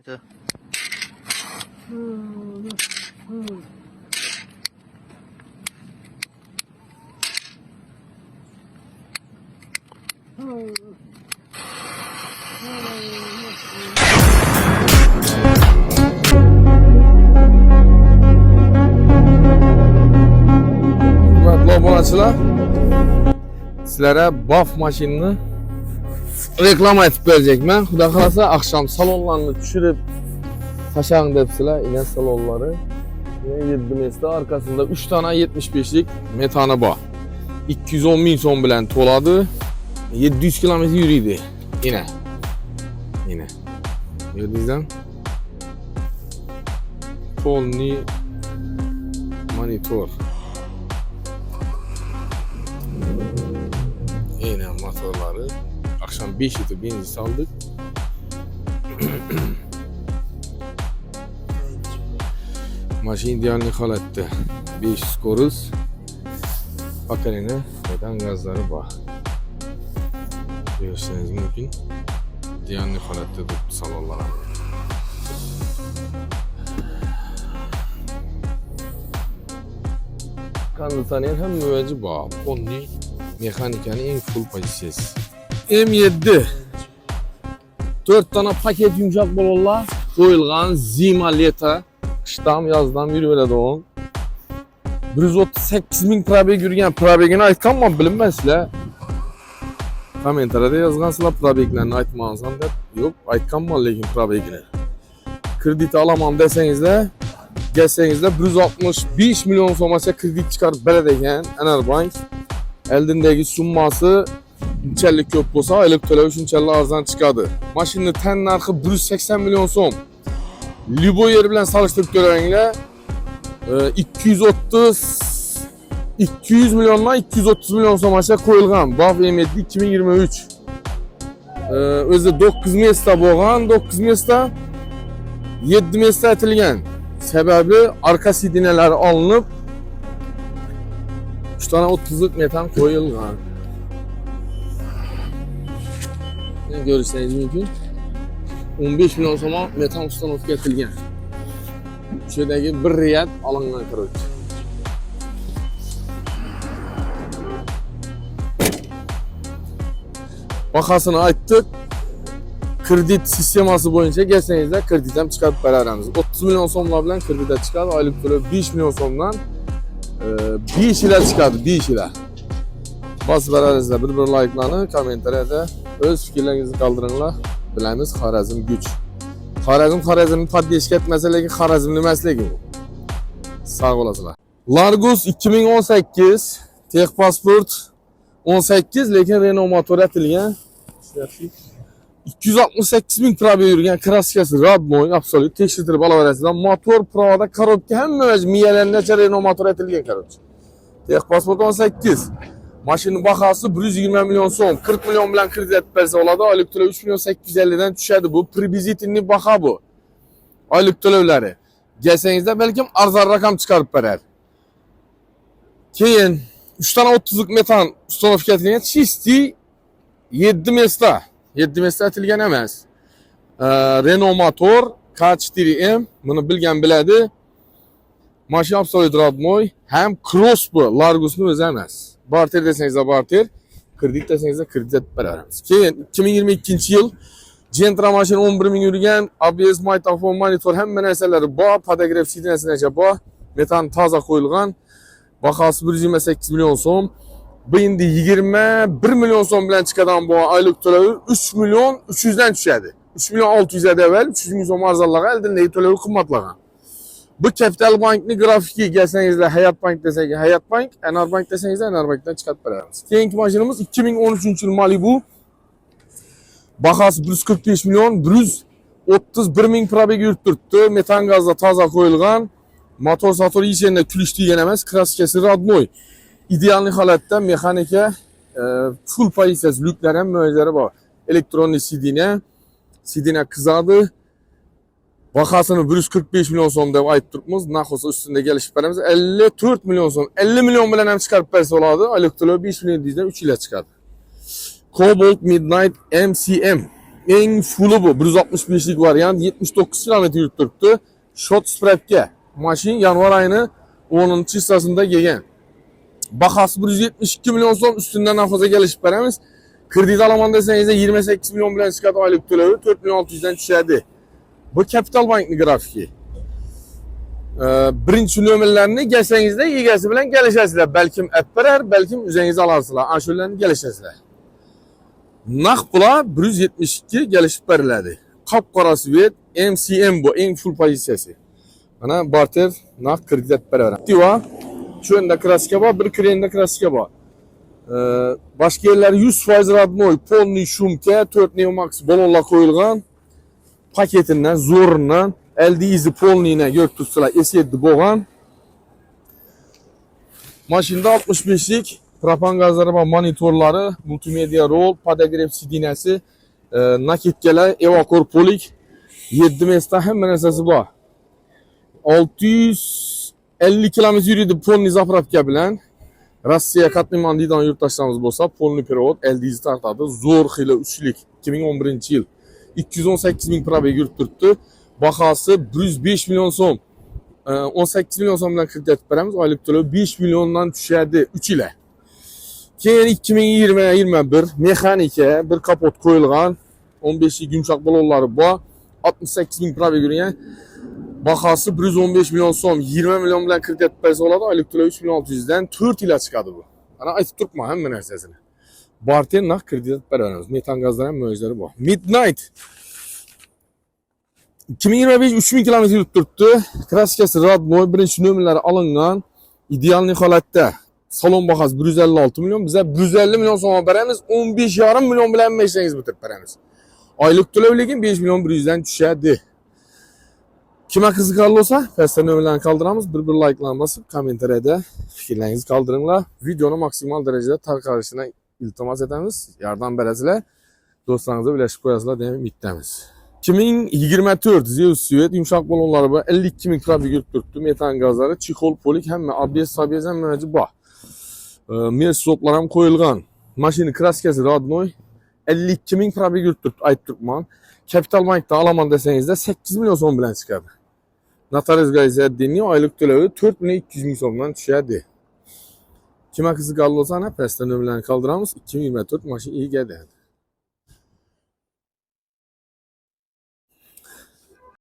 Hadi. Hurmatli obunachilar, sizlarga BAF mashinani reklama etib beracakman. Xudo xolasa akşam salonlarni tushirib tashang debsizlar, ina salonlari. 7 mesda arkasında 3 tane 75'lik metani bor. 210 ming so'm bilan to'ladi. 700 km yuriydi. Yine. Gördünüz Polni monitor. Yine motorları. Akşam 5 litre benzin saldık. Maşin idealni holatda. 500 koruz. Pakalini metan gazları bor. Görürseniz mümkün. Idealni holatda turibdi salonlar. Konditsioner ham muvaji bor. Polni mexanikaning eng full pozitsiyasi. M7 4 tane paket yumshoq ballonlar qo'yilgan zima leta qishdan yozdan yuraveradi u. 138 ming probeg yurgan, probegini aytganman bilmaysizlar. Kommentariyada yozgansizlar probeglarni aytmansam deb. Yo'q, aytganman lekin probegini. Kredit olaman desangizlar, gelsangizlar 165 milyon so'mgacha kredit chiqarib beradi ekan Enerbank. Eldindagi summasi unchalik ko'p bo'lsa, oylik to'lash shunchalik arzon chiqadi. Mashinning tan narxi 180 milyon so'm. Liboy yer bilan solishtirib ko'ringlar. 200 milyondan 230 milyon so'mgacha qo'yilgan. BAF M7 2023. O'zi 9 mesda bo'lgan, 9 mesda 7 mesda aytilgan. Sababi arka sidinalari olinib 3 tane 30'lık metan qo'yilgan. Görürseniz mümkün. 15 milyon so'm metan ustanovka etilgan. Şuradagi 1 riyad olingan koroj. Bahasini aytdik. Kredit sistemasi bo'yicha kelsangizlar kredit ham chiqarib beramiz. 30 milyon so'mlar bilan kredit chiqadi. Oylik to'lab 5 milyon so'mdan 5 yillar chiqadi, 5 yillar. Bosib berasizlar, bir like'larni, kommentariyada o'z fikrlaringizni qoldiringlar. Bilamiz Xorazm güç. Xorazmni poddeşka etmasa lekin Xorazm emas lekin bu. Sağ olasizlar. Largus 2018 Texpasport 18 lekin Renault motor atilgan. 268 ming probeg yurgan kraskasi Radmoy absolut tekshirtirib olaverasizlar. Motor proda korobka hamma miyalargacha Renault motor atilgan korobka. Texpasport 18. Maşinin bahası 120 milyon so'm, 40 milyon bilan kredit etib bersa bo'ladi. Oylik to'lov 3 milyon 850 dan tushadi bu. Privizitinli baha bu. Oylik to'lovlari. Gelsangizda balkim arzon raqam chiqarib berar. Keyin 3 tane 30'lık metan ustanovka etilgan chisti 7 mesda. 7 mesda atilgan emas. Renault motor K4M, buni bilgan biladi. Mashin absolut Radmoy, ham cross bu, Largus'ni o'zi emas. Barter desangizlar barter, kredit desangizlar kredit etib beramiz. Keyin 2022 yil Gentra mashin 11 ming yurgan, ABS magnitofon monitor hamma narsalari bor, podograf sidinasigacha bor, metan toza qo'yilgan. Bahasi 128 milyon so'm. Bu endi 21 milyon so'm bilan chiqadigan bu oylik to'lovi 3 milyon 300 dan tushadi. 3 milyon 600 dan evvel 300 ming so'm arzonlagan, eldindagi to'lovi qimmatlagan. Bu Capital Bank'ni grafiki gelsangizlar Hayat Bank desangizlar Hayat Bank, Enerbank desangizlar Enerbank'dan chiqarib beramiz. Keyingi mashinamiz 2013 yil Malibu. Bahası 145 milyon, 131 ming probeg yurib turibdi. Metan gazda toza qo'yilgan. Motor sator hech yerda kulish degan emas, kraskasi Radmoy. Idealni holatda mexanika, full pozitsiyasi, lyuklar ham mo'jizalari bor. Elektronli sidina qizadi. Bahasini 145 milyon so'm deb aytib turibmiz. Naxosa ustida kelishib beramiz. 54 milyon so'm. 50 milyon bilan ham chiqarib bersa bo'ladi. Oylik to'lov 5 milyon dan 3 yilga chiqadi. Cobalt Midnight MCM eng fulli bu 165lik variant 79 km yurib turibdi. Shot Sprapga. Mashin yanvar ayini 10-hissasida kelgan. Bahası 172 milyon so'm ustidan nafaza kelishib beramiz. Kredit alaman desangiz 28 milyon bilan chiqadi oylik to'lovi 4 milyon 600 dan tushadi. Bu Capital Bankning grafiki. Birinchi nomerlarni kelsangizda egasi bilan kelishasizlar. Balkim app berar, balkim o'zingiz olasizlar. Ana shularni kelishasizlar. Naq pula 172 kelishib beriladi. Qop-qora svet MCM bu eng full pozitsiyasi. Mana barter naq kredit beraveradi. Tiva şu anda kraska bor, bir krenda kraska bor. Boshqa yerlar 100% radnoy, polniy shumka, 4 Neo Max balonlar qo'yilgan. Paketinden, zo'ridan, elde izi polniyni ko'rib turibsizlar, S7 bo'lgan. Mashinada 65lik propan gazlari bor, monitorlari, multimedia roll, podogref sidinasi, naketkalar, evakor polik, 7 mesda hamma narsasi bor. 650 km yuradi polniy zapravka bilan. Rossiya qatnayman deydigan yurtdoshlarimiz bo'lsa, polniy perevod elde izi tartadi. Zo'r xili 3lik 2011-yil 218 ming probeg yurib turibdi. Bahası 105 milyon so'm. 18 milyon so'm bilan kredit beramiz. Oylik to'lov 5 milyondan tushadi 3 yil. Keyin 2020-21 mexanika, bir kapot qo'yilgan, 15 yumshoq balonlari bor, 68 ming probeg yurgan. Bahası 115 milyon so'm, 20 milyon bilan kredit bersa bo'ladi. Oylik to'lov 3 milyon 600 dan 4 yil chiqadi bu. Ana aytib turibman hamma narsasini. Barter naq kredit beramiz. Metan gazlar ham mo'jizlari bor. Midnight 2025 3000 km yurib turibdi. Kraskasi radnoy, birinchi nomerlari olingan. Ideal holatda. Salon bahası 156 milyon, bize 150 milyon so'm beramiz. 15,5 milyon bilan meshinangizni bitirib beramiz. Oylik to'lov lekin 5 milyon 100 dan tushadi. Kime qiziqarli bo'lsa, pastda nomerlarni qoldiramiz. Bir like'larni bosib, kommentariyada fikrlaringizni qoldiringlar. Videoni maksimal darajada tarqalishini iltimos etamiz. Yordam berasizlar. Do'stlaringizga ulashib qo'yasizlar degan umiddamiz. 2024 Zeus Svet yumshoq balonlari bor, 52 ming probeg yurib turibdi. Metan gazlari, chexol polik hamma ABS ham mavjud bor. Mes stoplar ham qo'yilgan. Mashina kraskasi radnoy, 52 ming probeg yurib turibdi, aytib turibman. Capital Bankda alaman desangizda 8 milyon so'm bilan chiqadi. Notarius Gayzadinning oylik to'lovi 4 milyon 200 ming so'mdan tushadi. Kime qiziqarli bo'lsa, ana pastda nomerlarni qoldiramiz. 2024 mashina egadi.